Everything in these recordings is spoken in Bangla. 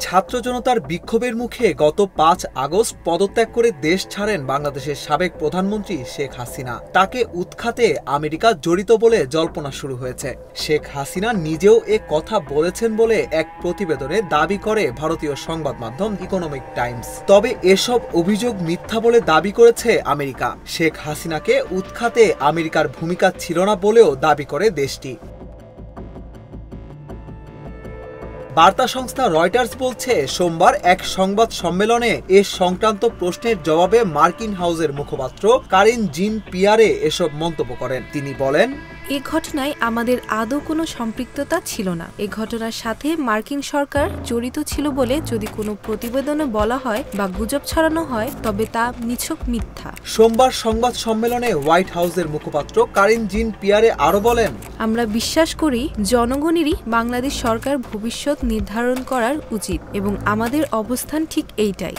ছাত্র জনতার বিক্ষোভের মুখে গত ৫ আগস্ট পদত্যাগ করে দেশ ছাড়েন বাংলাদেশের সাবেক প্রধানমন্ত্রী শেখ হাসিনা। তাকে উৎখাতে আমেরিকা জড়িত বলে জল্পনা শুরু হয়েছে। শেখ হাসিনা নিজেও এ কথা বলেছেন বলে এক প্রতিবেদনে দাবি করে ভারতীয় সংবাদ মাধ্যম ইকোনমিক টাইমস। তবে এসব অভিযোগ মিথ্যা বলে দাবি করেছে আমেরিকা। শেখ হাসিনাকে উৎখাতে আমেরিকার ভূমিকা ছিল না বলেও দাবি করে দেশটি। বার্তা সংস্থা রয়টার্স বলছে, সোমবার এক সংবাদ সম্মেলনে এ সংক্রান্ত প্রশ্নের জবাবে মার্কিন হাউসের মুখপাত্র কারিন জিন পিয়ারে এসব মন্তব্য করেন। তিনি বলেন, এ ঘটনায় আমাদের আদৌ কোনো সম্পৃক্ততা ছিল না। এ ঘটনার সাথে মার্কিন সরকার জড়িত ছিল বলে যদি কোনো প্রতিবেদনে বলা হয় বা গুজব ছড়ানো হয় তবে তা নিছক মিথ্যা। সোমবার সংবাদ সম্মেলনে হোয়াইট হাউসের মুখপাত্র কারিন জিন পিয়ারে আরো বলেন, আমরা বিশ্বাস করি জনগণেরই বাংলাদেশ সরকার ভবিষ্যৎ নির্ধারণ করার উচিত এবং আমাদের অবস্থান ঠিক এইটাই।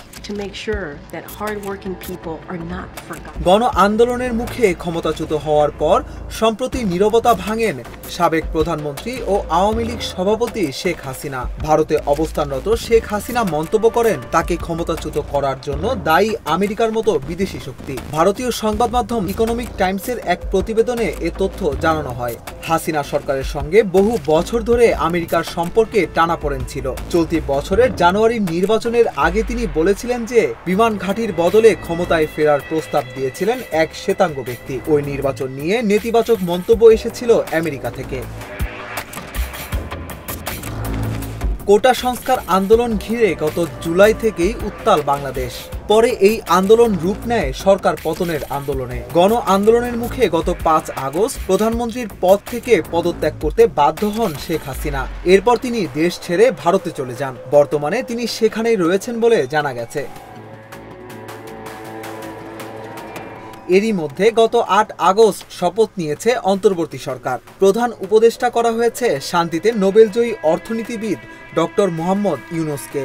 গণ আন্দোলনের মুখে ক্ষমতাচ্যুত হওয়ার পর সম্প্রতি নীরবতা ভাঙেন সাবেক প্রধানমন্ত্রী ও আওয়ামী লীগ সভাপতি শেখ হাসিনা। ভারতে অবস্থানরত শেখ হাসিনা মন্তব্য করেন, তাকে ক্ষমতাচ্যুত করার জন্য দায়ী আমেরিকার মতো বিদেশি শক্তি। ভারতীয় সংবাদ মাধ্যম ইকোনমিক টাইমসের এক প্রতিবেদনে এ তথ্য জানানো হয়। হাসিনা সরকারের সঙ্গে বহু বছর ধরে আমেরিকার সম্পর্কে টানাপোড়েন ছিল। চলতি বছরের জানুয়ারির নির্বাচনের আগে তিনি বলেছিলেন যে বিমান ঘাঁটির বদলে ক্ষমতায় ফেরার প্রস্তাব দিয়েছিলেন এক শ্বেতাঙ্গ ব্যক্তি। ওই নির্বাচন নিয়ে নেতিবাচক মন্তব্য এসেছিল আমেরিকা থেকে। কোটা সংস্কার আন্দোলন ঘিরে গত জুলাই থেকেই উত্তাল বাংলাদেশ। পরে এই আন্দোলন রূপ নেয় সরকার পতনের আন্দোলনে। গণ আন্দোলনের মুখে গত ৫ আগস্ট প্রধানমন্ত্রীর পদ থেকে পদত্যাগ করতে বাধ্য হন শেখ হাসিনা। এরপর তিনি দেশ ছেড়ে ভারতে চলে যান। বর্তমানে তিনি সেখানেই রয়েছেন বলে জানা গেছে। এরই মধ্যে গত ৮ আগস্ট শপথ নিয়েছে অন্তর্বর্তী সরকার। প্রধান উপদেষ্টা করা হয়েছে শান্তিতে নোবেলজয়ী অর্থনীতিবিদ ডক্টর মোহাম্মদ ইউনূসকে।